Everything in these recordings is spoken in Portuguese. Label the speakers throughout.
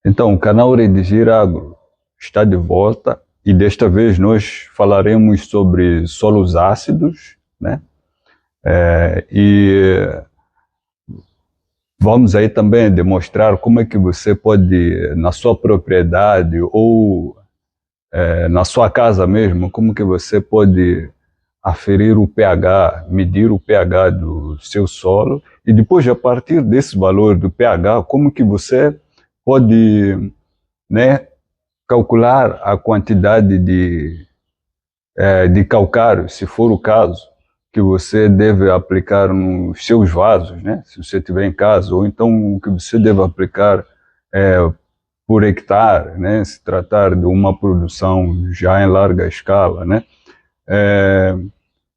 Speaker 1: Então, o canal Redigir Agro está de volta e desta vez nós falaremos sobre solos ácidos, né? E vamos aí também demonstrar como é que você pode, na sua propriedade ou na sua casa mesmo, como que você pode aferir o pH, medir o pH do seu solo e depois, a partir desse valor do pH, como que você pode, né, calcular a quantidade de calcário, se for o caso, que você deve aplicar nos seus vasos, né? Se você tiver em casa, ou então o que você deve aplicar por hectare, né? Se tratar de uma produção já em larga escala, né?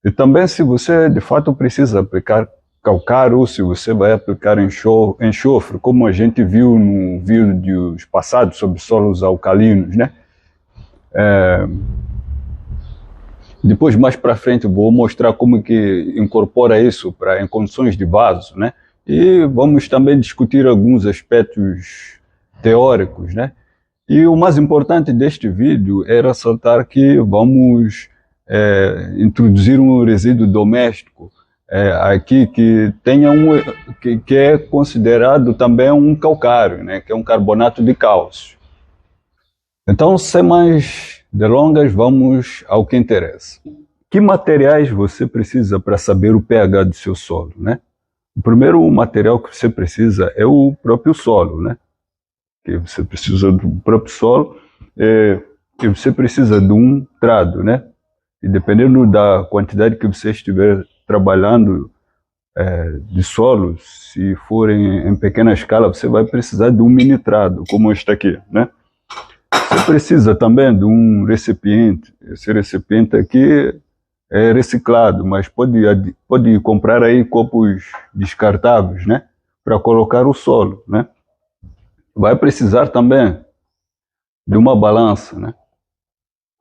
Speaker 1: E também se você de fato precisa aplicar calcário ou se você vai aplicar enxofre, como a gente viu no vídeos passados sobre solos alcalinos, né? Depois, mais para frente, vou mostrar como que incorpora isso em condições de vaso, né? E vamos também discutir alguns aspectos teóricos, né? E o mais importante deste vídeo é ressaltar que vamos introduzir um resíduo doméstico aqui que tenha que é considerado também um calcário, né? Que é um carbonato de cálcio. Então, sem mais delongas, vamos ao que interessa. Que materiais você precisa para saber o pH do seu solo, né? O primeiro material que você precisa é o próprio solo, né? Que você precisa do próprio solo, que você precisa de um trado, né? E dependendo da quantidade que você estiver trabalhando de solo, se for em pequena escala, você vai precisar de um mini trado, como este aqui, né? Você precisa também de um recipiente. Esse recipiente aqui é reciclado, mas pode comprar aí copos descartáveis, né? Para colocar o solo, né? Vai precisar também de uma balança, né?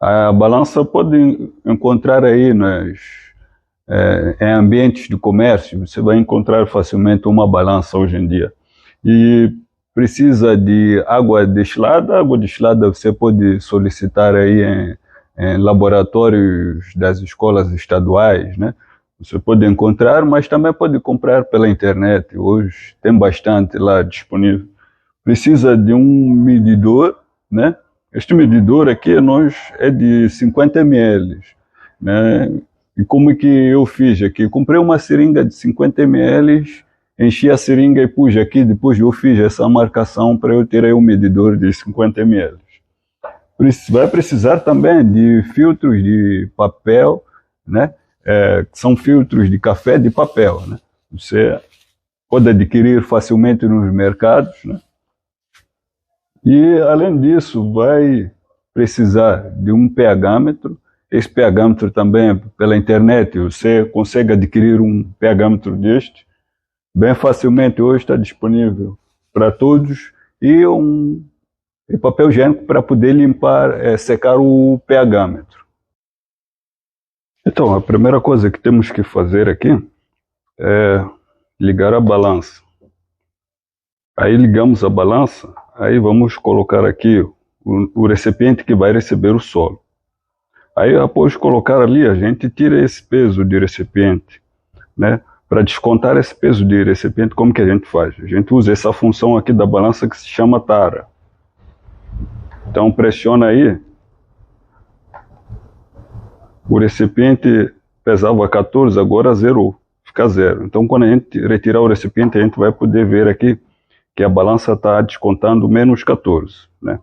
Speaker 1: A balança pode encontrar aí em ambientes de comércio, você vai encontrar facilmente uma balança hoje em dia. E precisa de água destilada. Água destilada você pode solicitar aí em laboratórios das escolas estaduais, né? Você pode encontrar, mas também pode comprar pela internet. Hoje tem bastante lá disponível. Precisa de um medidor, né? Este medidor aqui é de 50 ml, né? E como que eu fiz aqui? Comprei uma seringa de 50 ml, enchi a seringa e pus aqui, depois eu fiz essa marcação para eu ter aí um medidor de 50 ml. Vai precisar também de filtros de papel, né? Que são filtros de café de papel, né? Você pode adquirir facilmente nos mercados, né? E além disso, vai precisar de um pH-metro. Esse pH-metro também pela internet, você consegue adquirir um pH-metro deste bem facilmente. Hoje está disponível para todos, e papel higiênico para poder limpar, secar o pH-metro. Então, a primeira coisa que temos que fazer aqui é ligar a balança. Aí ligamos a balança, aí vamos colocar aqui o recipiente que vai receber o solo. Aí, após colocar ali, a gente tira esse peso de recipiente, né? Para descontar esse peso de recipiente, como que a gente faz? A gente usa essa função aqui da balança que se chama tara. Então, pressiona aí. O recipiente pesava 14, agora zerou, fica 0. Então, quando a gente retirar o recipiente, a gente vai poder ver aqui que a balança está descontando menos 14, né?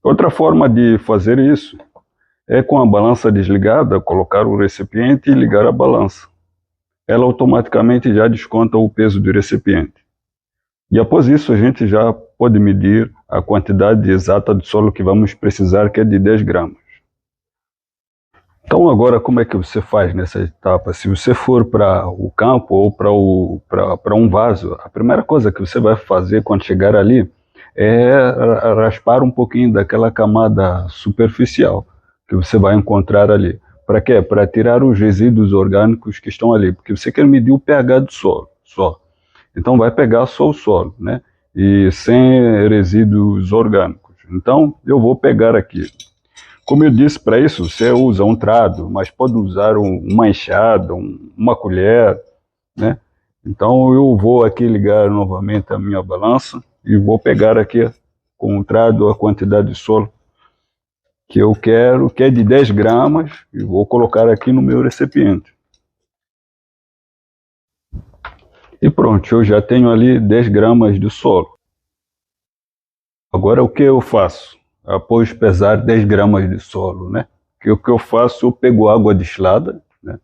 Speaker 1: Outra forma de fazer isso é com a balança desligada, colocar o recipiente e ligar a balança. Ela automaticamente já desconta o peso do recipiente. E após isso a gente já pode medir a quantidade exata de solo que vamos precisar, que é de 10 gramas. Então agora como é que você faz nessa etapa? Se você for para o campo ou para um vaso, a primeira coisa que você vai fazer quando chegar ali é raspar um pouquinho daquela camada superficial que você vai encontrar ali. Para quê? Para tirar os resíduos orgânicos que estão ali, porque você quer medir o pH do solo só. Então vai pegar só o solo, né? e sem resíduos orgânicos. Então, eu vou pegar aqui. Como eu disse, para isso você usa um trado, mas pode usar uma enxada, uma colher, né? Então eu vou aqui ligar novamente a minha balança e vou pegar aqui com o trado a quantidade de solo que eu quero, que é de 10 gramas, e vou colocar aqui no meu recipiente. E pronto, eu já tenho ali 10 gramas de solo. Agora o que eu faço? Após pesar 10 gramas de solo, né? O que eu faço? Eu pego água destilada, né?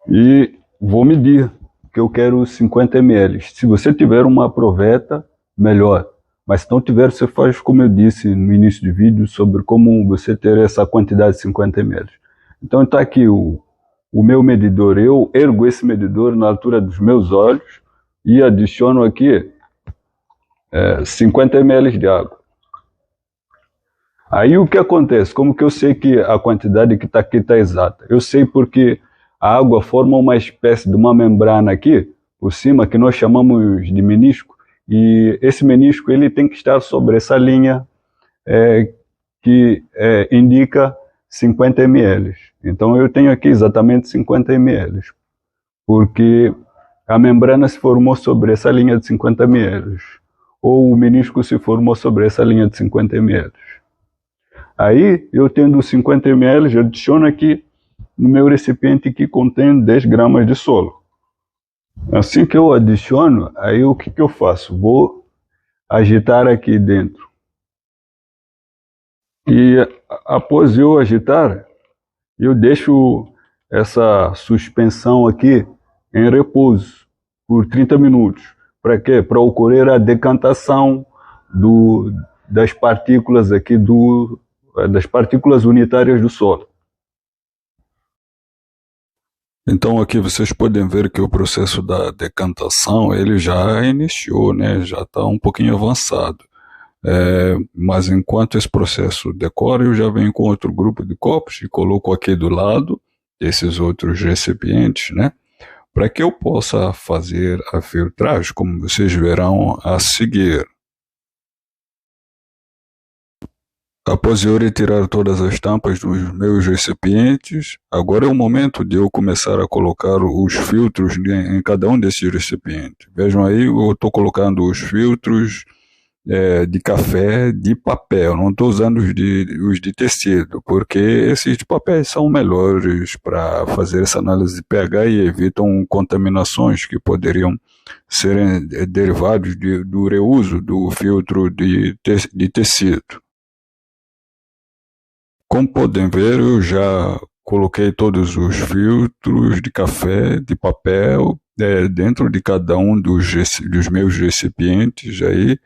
Speaker 1: E vou medir, que eu quero 50 ml. Se você tiver uma proveta, melhor. Mas se não tiver, você faz como eu disse no início do vídeo, sobre como você ter essa quantidade de 50 ml. Então está aqui o meu medidor. Eu ergo esse medidor na altura dos meus olhos e adiciono aqui 50 ml de água. Aí o que acontece? Como que eu sei que a quantidade que está aqui está exata? Eu sei porque a água forma uma espécie de uma membrana aqui, por cima, que nós chamamos de menisco, e esse menisco ele tem que estar sobre essa linha que indica 50 ml. Então eu tenho aqui exatamente 50 ml, porque a membrana se formou sobre essa linha de 50 ml, ou o menisco se formou sobre essa linha de 50 ml. Aí, eu tendo 50 ml, eu adiciono aqui no meu recipiente que contém 10 gramas de solo. Assim que eu adiciono, aí o que eu faço? Vou agitar aqui dentro. E após eu agitar, eu deixo essa suspensão aqui em repouso por 30 minutos. Para quê? Para ocorrer a decantação das partículas aqui das partículas unitárias do solo. Então aqui vocês podem ver que o processo da decantação ele já iniciou, né? Já está um pouquinho avançado. Mas enquanto esse processo decorre, eu já venho com outro grupo de copos e coloco aqui do lado desses outros recipientes, né? Para que eu possa fazer a filtragem, como vocês verão a seguir. Após eu retirar todas as tampas dos meus recipientes, agora é o momento de eu começar a colocar os filtros em cada um desses recipientes. Vejam aí, eu estou colocando os filtros de café de papel, não estou usando os de tecido, porque esses de papel são melhores para fazer essa análise de pH e evitam contaminações que poderiam ser derivados do reuso do filtro de tecido. Como podem ver, eu já coloquei todos os filtros de café, de papel, dentro de cada um dos meus recipientes aí,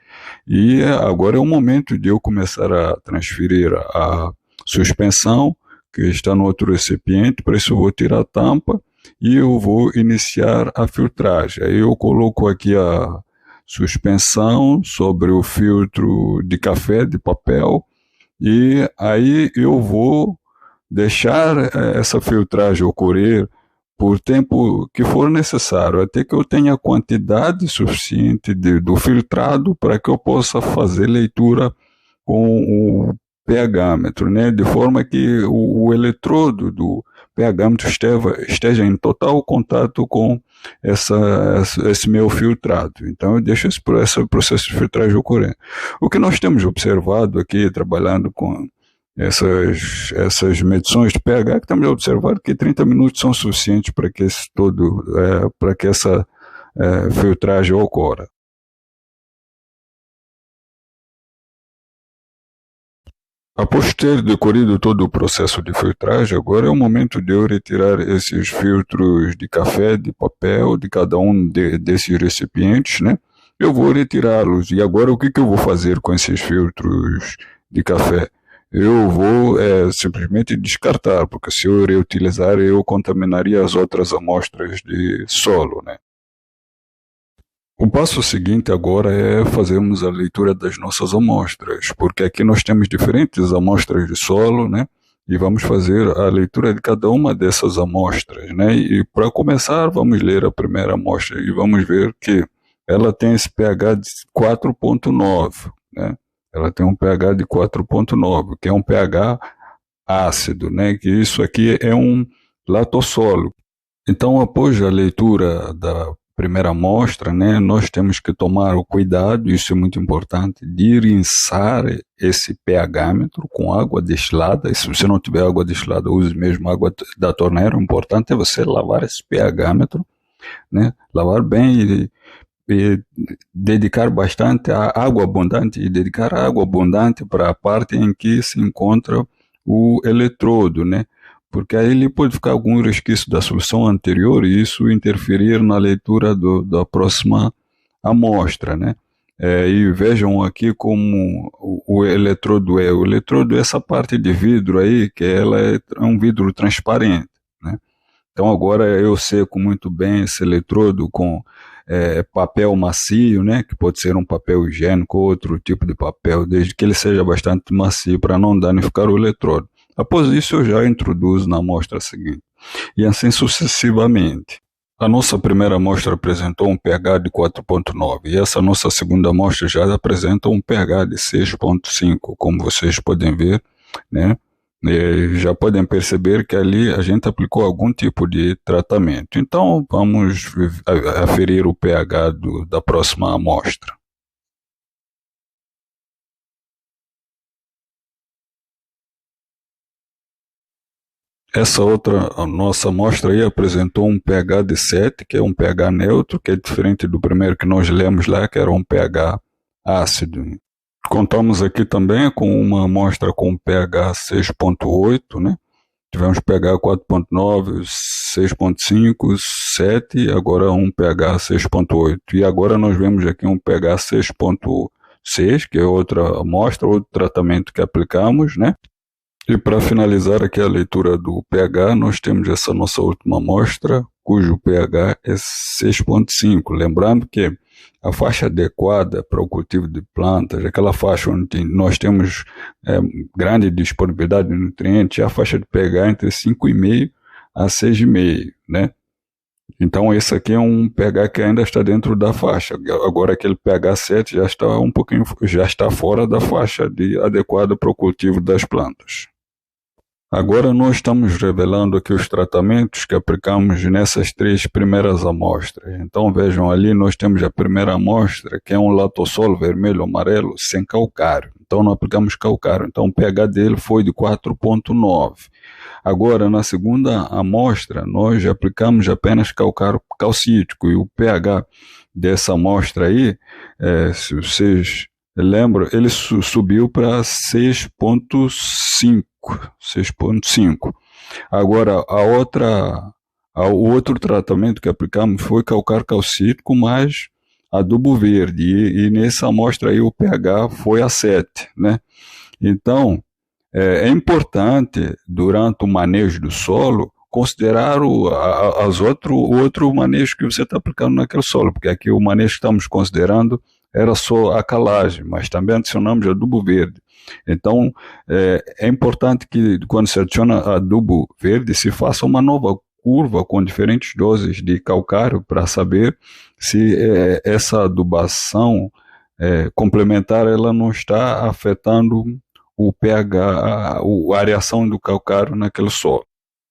Speaker 1: e agora é o momento de eu começar a transferir a suspensão, que está no outro recipiente. Para isso eu vou tirar a tampa e eu vou iniciar a filtragem. Aí eu coloco aqui a suspensão sobre o filtro de café, de papel, e aí eu vou deixar essa filtragem ocorrer por tempo que for necessário, até que eu tenha a quantidade suficiente do filtrado para que eu possa fazer leitura com o pH-metro, né? De forma que o eletrodo do pH-metro esteja em total contato com esse meu filtrado. Então eu deixo esse processo de filtragem ocorrer. O que nós temos observado aqui, trabalhando com essas medições de pH, que estamos observando que 30 minutos são suficientes para que essa filtragem ocorra. Após ter decorrido todo o processo de filtragem, agora é o momento de eu retirar esses filtros de café, de papel, de cada um desses recipientes, né? Eu vou retirá-los. E agora o que eu vou fazer com esses filtros de café? Eu vou simplesmente descartar, porque se eu reutilizar, eu contaminaria as outras amostras de solo, né? O passo seguinte agora é fazermos a leitura das nossas amostras, porque aqui nós temos diferentes amostras de solo, né? E vamos fazer a leitura de cada uma dessas amostras, né? E para começar, vamos ler a primeira amostra e vamos ver que ela tem esse pH de 4,9, né? Ela tem um pH de 4,9, que é um pH ácido, né? Que isso aqui é um latossolo. Então, após a leitura da primeira amostra, né, nós temos que tomar o cuidado, isso é muito importante, de rinçar esse pH-metro com água destilada. E se você não tiver água destilada, use mesmo água da torneira. O importante é você lavar esse pH-metro, né, lavar bem e dedicar bastante a água abundante, e dedicar água abundante para a parte em que se encontra o eletrodo, né? Porque aí ele pode ficar algum resquício da solução anterior e isso interferir na leitura da próxima amostra, né? E vejam aqui como o eletrodo é. O eletrodo é essa parte de vidro aí, que ela é um vidro transparente, né? Então agora eu seco muito bem esse eletrodo com papel macio, né? Que pode ser um papel higiênico ou outro tipo de papel, desde que ele seja bastante macio para não danificar o eletrodo. Após isso, eu já introduzo na amostra seguinte, e assim sucessivamente. A nossa primeira amostra apresentou um pH de 4,9, e essa nossa segunda amostra já apresenta um pH de 6,5, como vocês podem ver, né? E já podem perceber que ali a gente aplicou algum tipo de tratamento. Então, vamos aferir o pH da próxima amostra. Essa outra, a nossa amostra aí apresentou um pH de 7, que é um pH neutro, que é diferente do primeiro que nós lemos lá, que era um pH ácido. Contamos aqui também com uma amostra com pH 6,8, né? Tivemos pH 4,9, 6,5, 7 e agora um pH 6,8. E agora nós vemos aqui um pH 6,6, que é outra amostra, outro tratamento que aplicamos, né? E para finalizar aqui a leitura do pH, nós temos essa nossa última amostra, cujo pH é 6,5. Lembrando que a faixa adequada para o cultivo de plantas, aquela faixa onde nós temos grande disponibilidade de nutrientes, é a faixa de pH entre 5,5 a 6,5, né? Então esse aqui é um pH que ainda está dentro da faixa. Agora aquele pH 7 já está fora da faixa adequada para o cultivo das plantas. Agora nós estamos revelando aqui os tratamentos que aplicamos nessas 3 primeiras amostras. Então vejam ali, nós temos a primeira amostra, que é um latossolo vermelho amarelo sem calcário. Então não aplicamos calcário, então o pH dele foi de 4,9. Agora na segunda amostra, nós aplicamos apenas calcário calcítico e o pH dessa amostra aí, se vocês lembram, ele subiu para 6,5. Agora, o outro tratamento que aplicamos foi calcário calcítico mais adubo verde, e nessa amostra aí o pH foi a 7, né? Então, é importante, durante o manejo do solo, considerar o outro manejo que você está aplicando naquele solo, porque aqui o manejo que estamos considerando era só a calagem, mas também adicionamos adubo verde. Então, é importante que quando se adiciona adubo verde, se faça uma nova curva com diferentes doses de calcário para saber se essa adubação complementar ela não está afetando o pH, a areação do calcário naquele solo.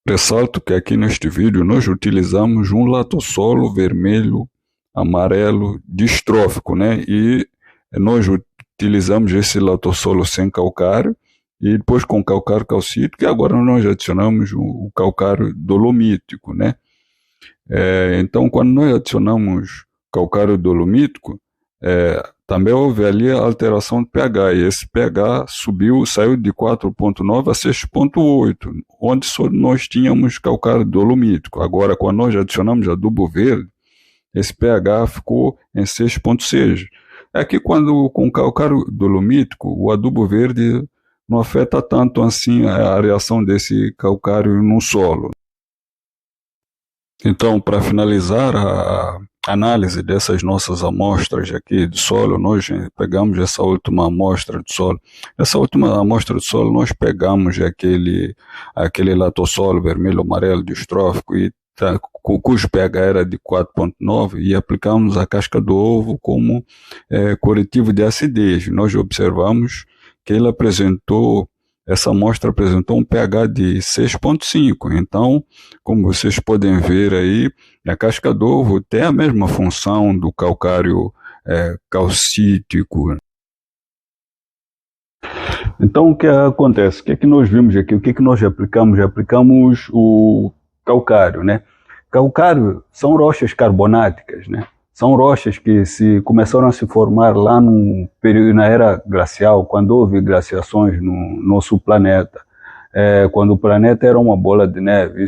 Speaker 1: Ressalto que aqui neste vídeo nós utilizamos um latossolo vermelho amarelo distrófico, né? E nós utilizamos esse latossolo sem calcário e depois com calcário calcítico, e agora nós adicionamos o calcário dolomítico, né? Então, quando nós adicionamos calcário dolomítico, também houve ali a alteração de pH, e esse pH saiu de 4,9 a 6,8, onde só nós tínhamos calcário dolomítico. Agora, quando nós adicionamos adubo verde, esse pH ficou em 6,6. É que quando com calcário dolomítico, o adubo verde não afeta tanto assim a areação desse calcário no solo. Então, para finalizar a análise dessas nossas amostras aqui de solo, nós pegamos essa última amostra de solo. Essa última amostra de solo, nós pegamos aquele latossolo vermelho amarelo distrófico e tá, cujo pH era de 4,9, e aplicamos a casca do ovo como corretivo de acidez. Nós observamos que essa amostra apresentou um pH de 6,5. Então, como vocês podem ver aí, a casca do ovo tem a mesma função do calcário calcítico. Então, o que acontece? O que é que nós vimos aqui? O que é que nós aplicamos? Aplicamos o calcário, né? Calcário são rochas carbonáticas, né? São rochas que começaram a se formar lá no período, na era glacial, quando houve glaciações no nosso planeta. Quando o planeta era uma bola de neve,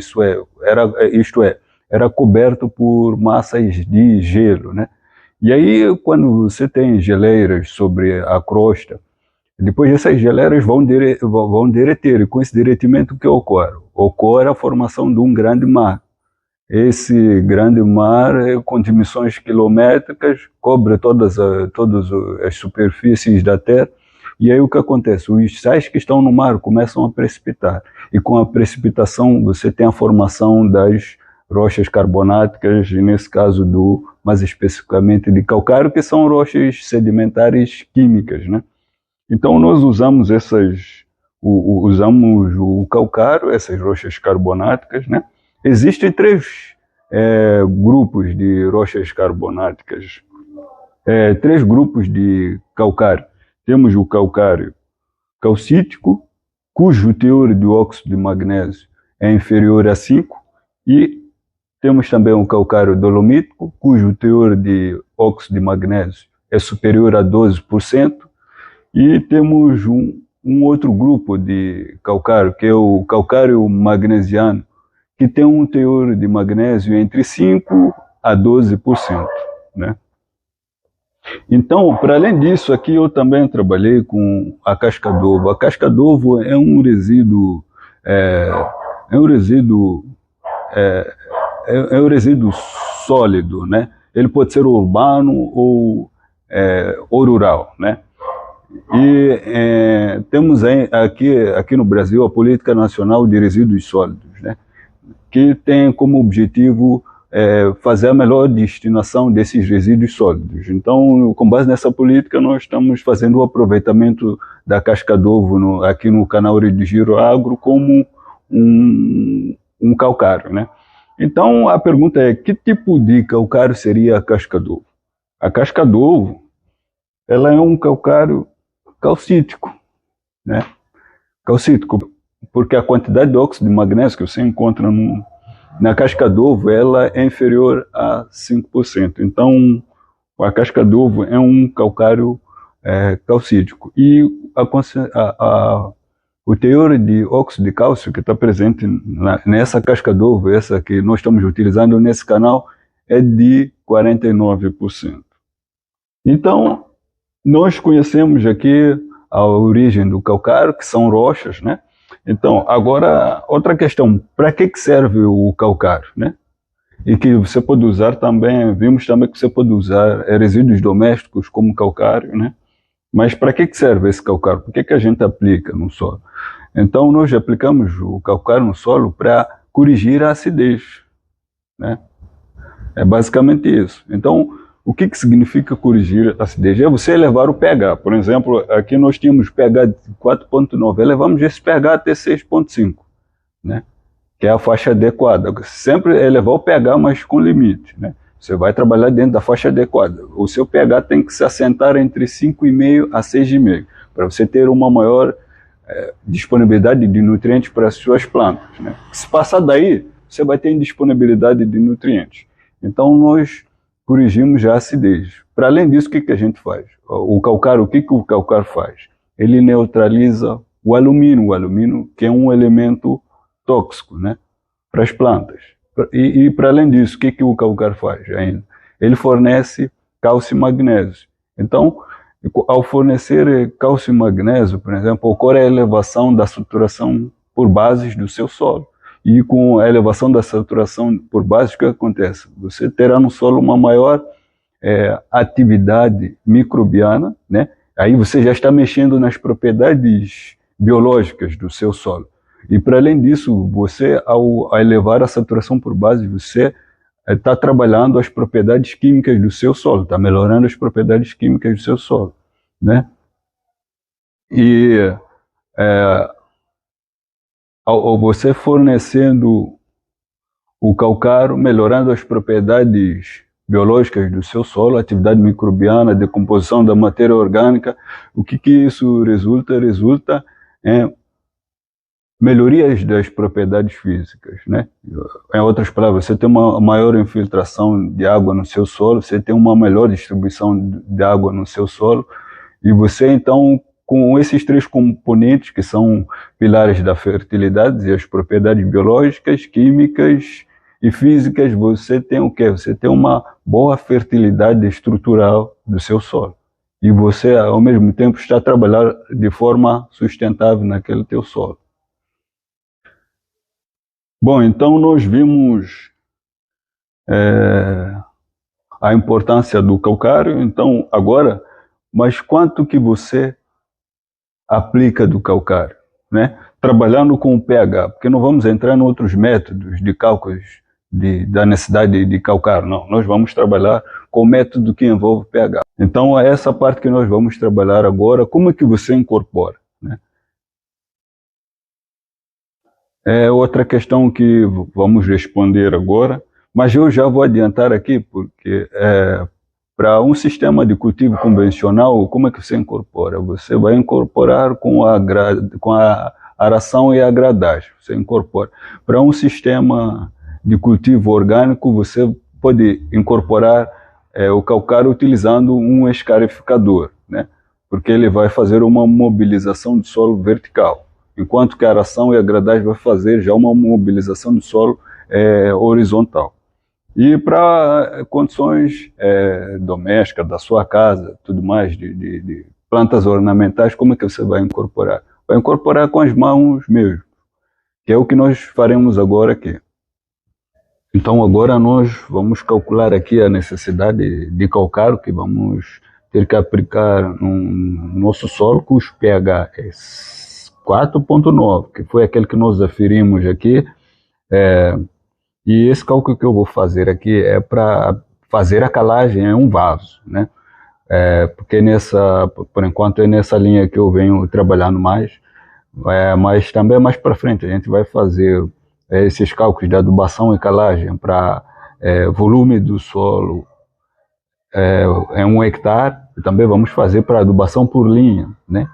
Speaker 1: era coberto por massas de gelo, né? E aí, quando você tem geleiras sobre a crosta, depois essas geleiras vão derreter, e com esse derretimento o que ocorre? Ocorre a formação de um grande mar. Esse grande mar, com dimensões quilométricas, cobre todas as superfícies da Terra, e aí o que acontece? Os sais que estão no mar começam a precipitar, e com a precipitação você tem a formação das rochas carbonáticas, e nesse caso mais especificamente de calcário, que são rochas sedimentares químicas, né? Então nós usamos o calcário, essas rochas carbonáticas, né? Existem três grupos de rochas carbonáticas, três grupos de calcário. Temos o calcário calcítico, cujo teor de óxido de magnésio é inferior a 5, e temos também o calcário dolomítico, cujo teor de óxido de magnésio é superior a 12%, e temos um outro grupo de calcário, que é o calcário magnesiano, que tem um teor de magnésio entre 5% a 12%, né? Então, para além disso, aqui eu também trabalhei com a casca d'ovo. A casca d'ovo é um resíduo, sólido, né? Ele pode ser urbano ou rural, né? E temos aqui no Brasil a Política Nacional de Resíduos Sólidos, né? Que tem como objetivo fazer a melhor destinação desses resíduos sólidos. Então, com base nessa política, nós estamos fazendo o aproveitamento da casca d'ovo aqui no canal de Giro Agro como um calcário, né? Então, a pergunta é, que tipo de calcário seria a casca d'ovo? A casca d'ovo, ela é um calcário calcítico, né? Calcítico, porque a quantidade de óxido de magnésio que você encontra na casca d'ovo, ela é inferior a 5%. Então, a casca d'ovo é um calcário calcítico. E o teor de óxido de cálcio que está presente nessa casca d'ovo, essa que nós estamos utilizando nesse canal, é de 49%. Então, nós conhecemos aqui a origem do calcário, que são rochas, né? Então, agora, outra questão, para que serve o calcário, né? E que você pode usar também, vimos também que você pode usar resíduos domésticos como calcário, né? Mas para que serve esse calcário? Por que a gente aplica no solo? Então, nós aplicamos o calcário no solo para corrigir a acidez, né? É basicamente isso. Então, o que significa corrigir a acidez? É você elevar o pH. Por exemplo, aqui nós tínhamos pH de 4,9, elevamos esse pH até 6,5, né? Que é a faixa adequada. Sempre elevar o pH, mas com limite, né? Você vai trabalhar dentro da faixa adequada. O seu pH tem que se assentar entre 5,5 a 6,5, para você ter uma maior disponibilidade de nutrientes para as suas plantas, né? Se passar daí, você vai ter indisponibilidade de nutrientes. Então, nós corrigimos a acidez. Para além disso, o que a gente faz? O calcário, o que o calcário faz? Ele neutraliza o alumínio que é um elemento tóxico, né, para as plantas. E para além disso, o que o calcário faz ainda? Ele fornece cálcio e magnésio. Então, ao fornecer cálcio e magnésio, por exemplo, ocorre a elevação da saturação por bases do seu solo. E com a elevação da saturação por bases, o que acontece? Você terá no solo uma maior atividade microbiana, né? Aí você já está mexendo nas propriedades biológicas do seu solo. E para além disso, você, ao elevar a saturação por base, você está trabalhando as propriedades químicas do seu solo, está melhorando as propriedades químicas do seu solo, né? E ao você fornecendo o calcário, melhorando as propriedades biológicas do seu solo, atividade microbiana, decomposição da matéria orgânica, o que isso resulta? Resulta em melhorias das propriedades físicas, né? Em outras palavras, você tem uma maior infiltração de água no seu solo, você tem uma melhor distribuição de água no seu solo, e você então, com esses três componentes que são pilares da fertilidade, e as propriedades biológicas, químicas e físicas, você tem o quê? Você tem uma boa fertilidade estrutural do seu solo. E você, ao mesmo tempo, está a trabalhar de forma sustentável naquele teu solo. Bom, então nós vimos a importância do calcário. Então, agora, mas quanto que você aplica do calcário, né? Trabalhando com o pH, porque não vamos entrar em outros métodos de cálculos da necessidade de calcário, não. Nós vamos trabalhar com o método que envolve pH. Então, é essa parte que nós vamos trabalhar agora. Como é que você incorpora, né? É outra questão que vamos responder agora, mas eu já vou adiantar aqui, porque para um sistema de cultivo convencional, como é que você incorpora? Você vai incorporar com a aração e a gradagem. Você incorpora. Para um sistema de cultivo orgânico, você pode incorporar o calcário utilizando um escarificador, né? Porque ele vai fazer uma mobilização do solo vertical, enquanto que a aração e a gradagem vai fazer já uma mobilização do solo horizontal. E para condições domésticas da sua casa, tudo mais, de plantas ornamentais, como é que você vai incorporar? Vai incorporar com as mãos mesmo, que é o que nós faremos agora aqui. Então agora nós vamos calcular aqui a necessidade de calcário que vamos ter que aplicar no nosso solo, cujo pH é 4,9, que foi aquele que nós aferimos aqui. E esse cálculo que eu vou fazer aqui é para fazer a calagem em um vaso, né? Porque por enquanto é nessa linha que eu venho trabalhando mais, mas também mais para frente a gente vai fazer esses cálculos de adubação e calagem para volume do solo em 1 hectare, e também vamos fazer para adubação por linha, né?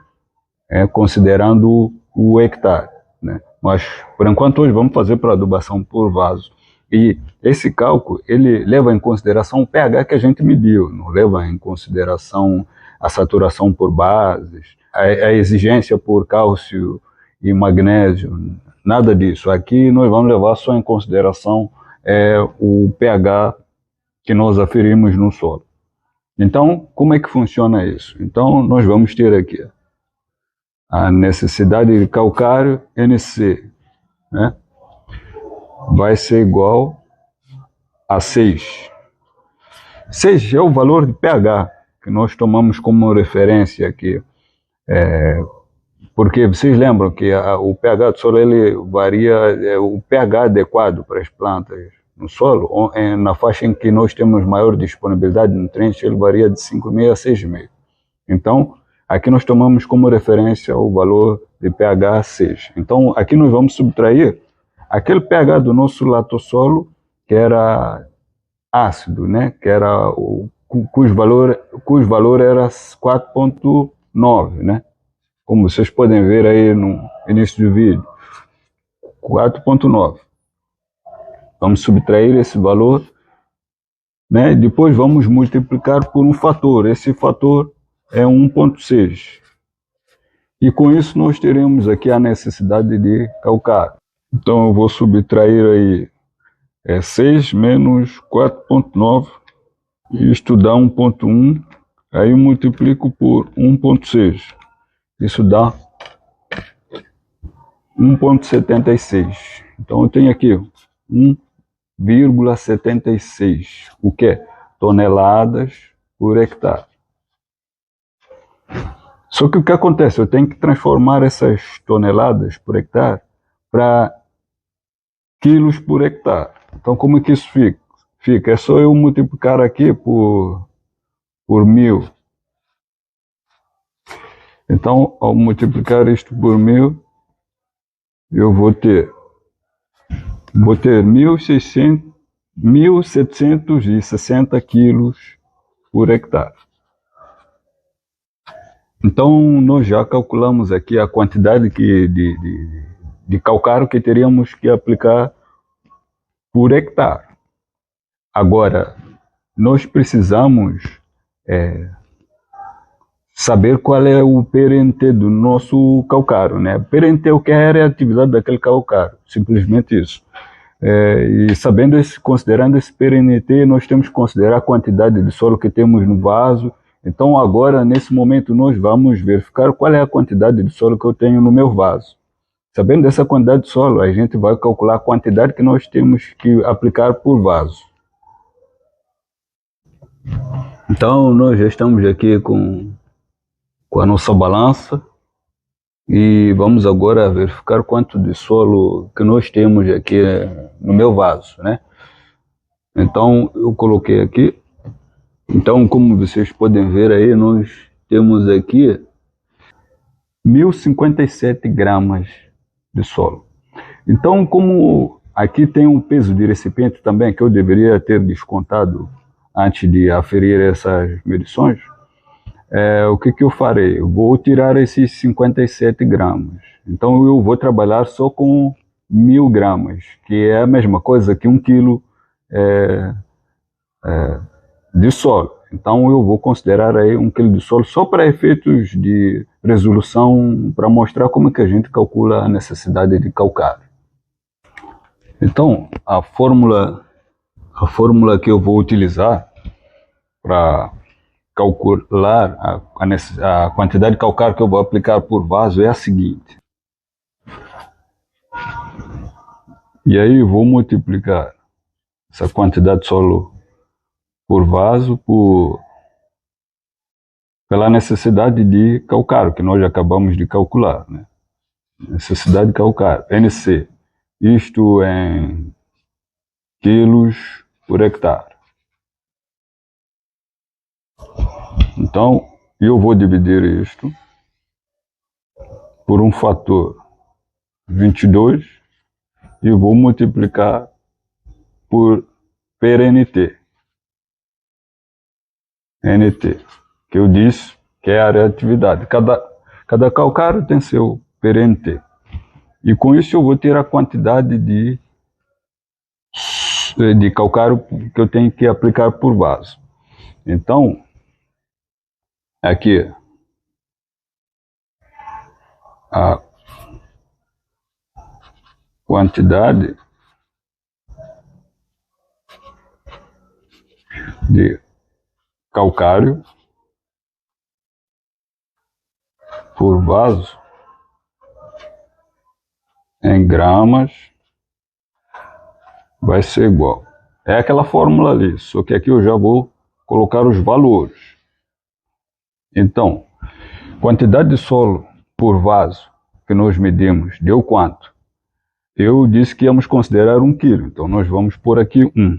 Speaker 1: Considerando o hectare, né? Mas por enquanto hoje vamos fazer para adubação por vaso. E esse cálculo, ele leva em consideração o pH que a gente mediu, não leva em consideração a saturação por bases, a exigência por cálcio e magnésio, nada disso. Aqui nós vamos levar só em consideração o pH que nós aferimos no solo. Então, como é que funciona isso? Então, nós vamos ter aqui a necessidade de calcário NC, né? Vai ser igual a 6. 6 é o valor de pH que nós tomamos como referência aqui. Porque vocês lembram que o pH do solo ele varia, o pH adequado para as plantas no solo, na faixa em que nós temos maior disponibilidade de nutrientes, ele varia de 5,5 a 6,5. Então, aqui nós tomamos como referência o valor de pH 6. Então, aqui nós vamos subtrair aquele pH do nosso latossolo que era ácido, né? Que era cujo valor era 4,9, né? Como vocês podem ver aí no início do vídeo, 4,9. Vamos subtrair esse valor, né? Depois vamos multiplicar por um fator. Esse fator é 1,6. E com isso nós teremos aqui a necessidade de calcário. Então eu vou subtrair aí 6 menos 4,9, e isto dá 1,1, aí eu multiplico por 1,6. Isso dá 1,76. Então eu tenho aqui 1,76, o que é? Toneladas por hectare. Só que o que acontece? Eu tenho que transformar essas toneladas por hectare para quilos por hectare. Então, como é que isso fica? É só eu multiplicar aqui por 1000. Então, ao multiplicar isto por 1000, eu vou ter 1.760 quilos por hectare. Então, nós já calculamos aqui a quantidade de calcário que teríamos que aplicar por hectare. Agora, nós precisamos saber qual é o PRNT do nosso calcário, né? PRNT é o que é a reatividade daquele calcário, simplesmente isso. E sabendo considerando esse PRNT, nós temos que considerar a quantidade de solo que temos no vaso. Então agora, nesse momento, nós vamos verificar qual é a quantidade de solo que eu tenho no meu vaso. Sabendo dessa quantidade de solo, a gente vai calcular a quantidade que nós temos que aplicar por vaso. Então nós já estamos aqui com a nossa balança e vamos agora verificar quanto de solo que nós temos aqui no meu vaso, né? Então eu coloquei aqui. Então, como vocês podem ver aí, nós temos aqui 1057 gramas de solo. Então, como aqui tem um peso de recipiente também que eu deveria ter descontado antes de aferir essas medições, o que eu farei? Eu vou tirar esses 57 gramas. Então eu vou trabalhar só com 1000 gramas, que é a mesma coisa que 1 quilo de solo. Então eu vou considerar aí 1 quilo de solo só para efeitos de resolução, para mostrar como é que a gente calcula a necessidade de calcário. Então a fórmula que eu vou utilizar para calcular a quantidade de calcário que eu vou aplicar por vaso é a seguinte. E aí eu vou multiplicar essa quantidade de solo por vaso pela necessidade de calcário, que nós já acabamos de calcular, né? Necessidade de calcário, NC, isto em quilos por hectare. Então, eu vou dividir isto por um fator 22 e vou multiplicar por PRNT. NT, que eu disse que é a reatividade. Cada calcário tem seu PRNT. E com isso eu vou ter a quantidade de calcário que eu tenho que aplicar por vaso. Então, aqui a quantidade de calcário por vaso em gramas vai ser igual. É aquela fórmula ali, só que aqui eu já vou colocar os valores. Então, quantidade de solo por vaso que nós medimos deu quanto? Eu disse que íamos considerar 1 quilo, então nós vamos pôr aqui 1,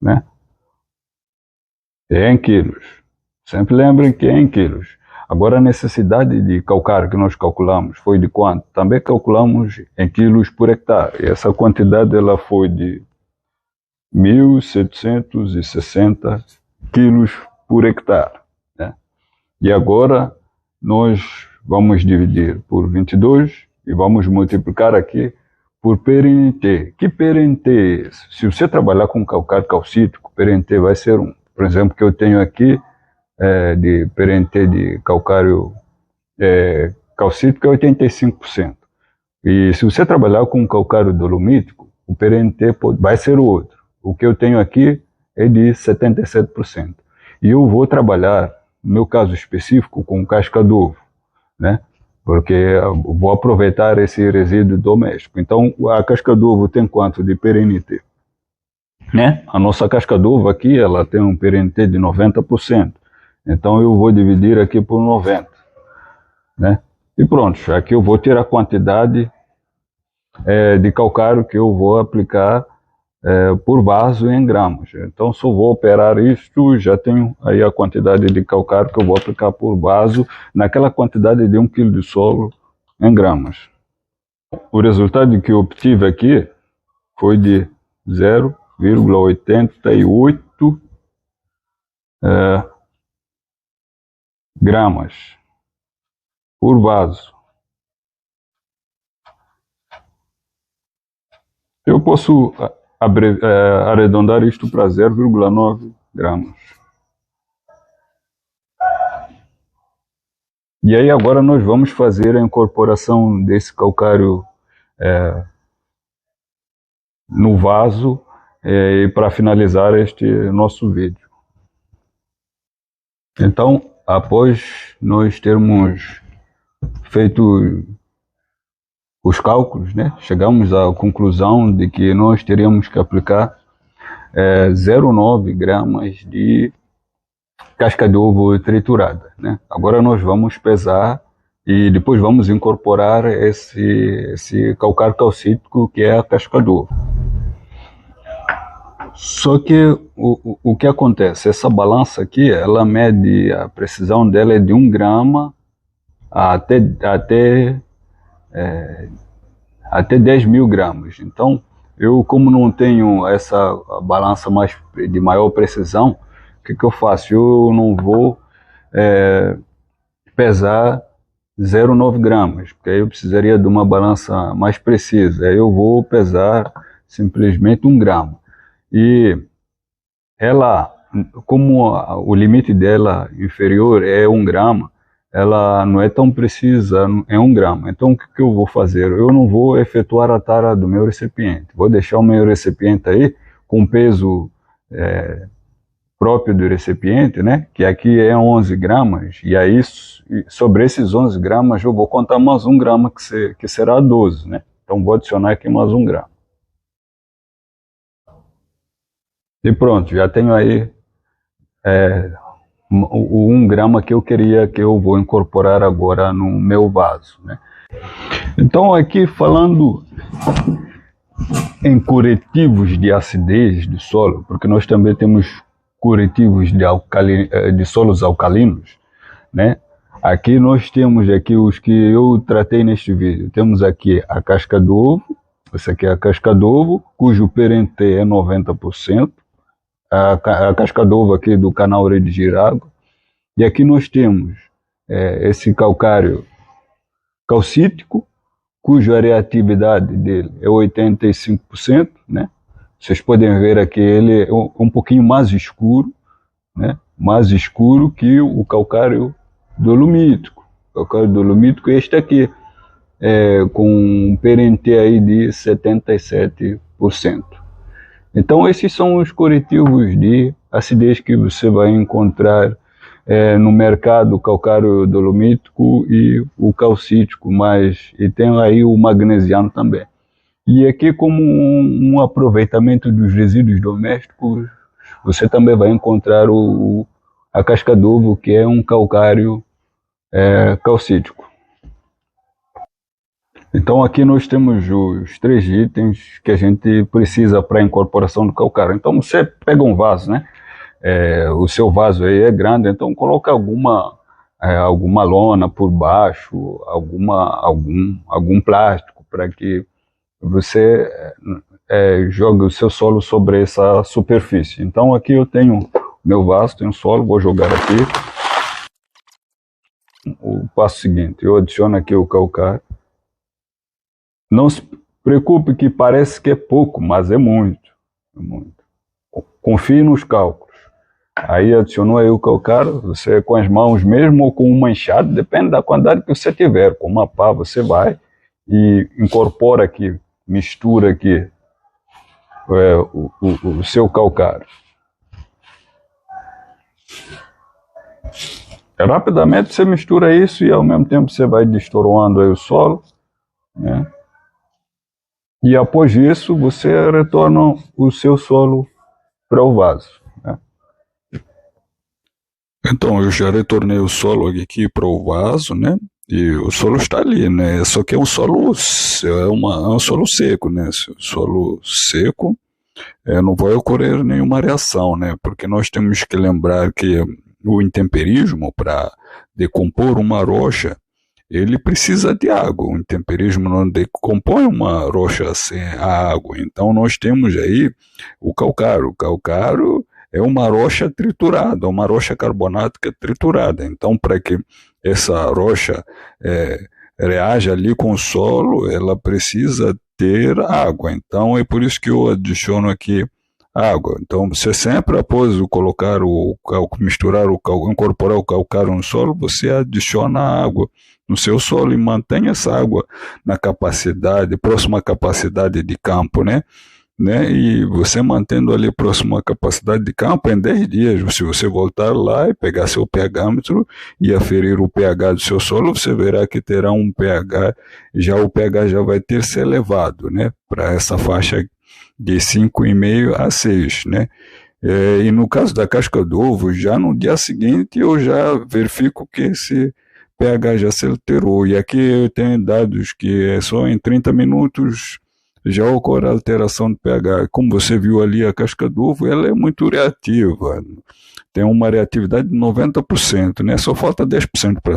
Speaker 1: né? É em quilos. Sempre lembrem que é em quilos. Agora a necessidade de calcário que nós calculamos foi de quanto? Também calculamos em quilos por hectare. E essa quantidade ela foi de 1.760 quilos por hectare, né? E agora nós vamos dividir por 22 e vamos multiplicar aqui por PRNT. Que PRNT é esse? Se você trabalhar com calcário calcítico, PRNT vai ser 1. Por exemplo, que eu tenho aqui de PRNT de calcário calcítico é 85%. E se você trabalhar com calcário dolomítico, o PRNT vai ser outro. O que eu tenho aqui é de 77%. E eu vou trabalhar, no meu caso específico, com casca de ovo, né? Porque eu vou aproveitar esse resíduo doméstico. Então, a casca de ovo tem quanto de PRNT? Né? A nossa casca de ovo aqui, ela tem um PRNT de 90%. Então eu vou dividir aqui por 90, né? E pronto, aqui eu vou ter a quantidade de calcário que eu vou aplicar por vaso em gramas. Então, se eu vou operar isto, já tenho aí a quantidade de calcário que eu vou aplicar por vaso, naquela quantidade de 1 kg de solo em gramas. O resultado que eu obtive aqui foi de 0,88 gramas por vaso. Eu posso arredondar isto para 0,9 gramas. E aí agora nós vamos fazer a incorporação desse calcário no vaso para finalizar este nosso vídeo. Então, após nós termos feito os cálculos, né, chegamos à conclusão de que nós teríamos que aplicar 0,9 gramas de casca de ovo triturada, né? Agora nós vamos pesar e depois vamos incorporar esse calcário calcítico que é a casca de ovo. Só que o que acontece? Essa balança aqui, ela mede, a precisão dela é de 1 grama até 10 mil gramas. Então, eu como não tenho essa balança de maior precisão, o que eu faço? Eu não vou pesar 0,9 gramas, porque aí eu precisaria de uma balança mais precisa. Aí eu vou pesar simplesmente 1 grama. E ela, como o limite dela inferior é 1 grama, ela não é tão precisa em 1 grama. Então o que eu vou fazer? Eu não vou efetuar a tara do meu recipiente. Vou deixar o meu recipiente aí com peso próprio do recipiente, né? Que aqui é 11 gramas. E aí sobre esses 11 gramas eu vou contar mais 1 grama que será 12, né? Então vou adicionar aqui mais 1 grama. E pronto, já tenho aí o 1 grama que eu queria, que eu vou incorporar agora no meu vaso, né? Então aqui falando em corretivos de acidez do solo, porque nós também temos corretivos de solos alcalinos, né? Aqui nós temos aqui os que eu tratei neste vídeo. Temos aqui a casca do ovo, essa aqui é a casca do ovo, cujo PRNT é 90%. A casca de ovo aqui do canal Rede Girágua. E aqui nós temos esse calcário calcítico, cuja reatividade dele é 85%, né? Vocês podem ver aqui, ele é um pouquinho mais escuro, né? Mais escuro que o calcário dolomítico. O calcário dolomítico é este aqui, com um PRNT aí de 77%. Então esses são os corretivos de acidez que você vai encontrar no mercado, o calcário dolomítico e o calcítico, e tem aí o magnesiano também. E aqui, como um aproveitamento dos resíduos domésticos, você também vai encontrar a casca de ovo, que é um calcário calcítico. Então aqui nós temos os 3 itens que a gente precisa para a incorporação do calcário. Então você pega um vaso, né? O seu vaso aí é grande, então coloca alguma lona por baixo, algum plástico, para que você jogue o seu solo sobre essa superfície. Então aqui eu tenho meu vaso, tenho solo, vou jogar aqui. O passo seguinte, eu adiciono aqui o calcário. Não se preocupe que parece que é pouco, mas é muito. Confie nos cálculos. Aí adicionou aí o calcário, você com as mãos mesmo ou com uma enxada, depende da quantidade que você tiver. Com uma pá você vai e incorpora aqui, mistura aqui o seu calcário. Rapidamente você mistura isso e ao mesmo tempo você vai destoroando aí o solo, né? E após isso, você retorna o seu solo para o vaso, né? Então, eu já retornei o solo aqui para o vaso, né? E o solo está ali, né? Só que é um solo, é um solo seco, né? Solo seco, não vai ocorrer nenhuma reação, né? Porque nós temos que lembrar que o intemperismo, para decompor uma rocha, ele precisa de água. O intemperismo não decompõe uma rocha sem a água. Então nós temos aí o calcário. O calcário é uma rocha triturada, uma rocha carbonática triturada. Então, para que essa rocha reaja ali com o solo, ela precisa ter água. Então é por isso que eu adiciono aqui água. Então você sempre, após colocar misturar incorporar o calcário no solo, você adiciona água no seu solo e mantém essa água na capacidade, próxima capacidade de campo, né? E você mantendo ali próximo à capacidade de campo, em 10 dias, se você voltar lá e pegar seu pHmetro e aferir o pH do seu solo, você verá que terá um pH, o pH já vai ter se elevado, né, para essa faixa de 5,5 a 6, né? E no caso da casca do ovo, já no dia seguinte eu já verifico que esse pH já se alterou, e aqui eu tenho dados que é só em 30 minutos já ocorre a alteração do pH. Como você viu ali, a casca do ovo, ela é muito reativa, tem uma reatividade de 90%, né? Só falta 10% para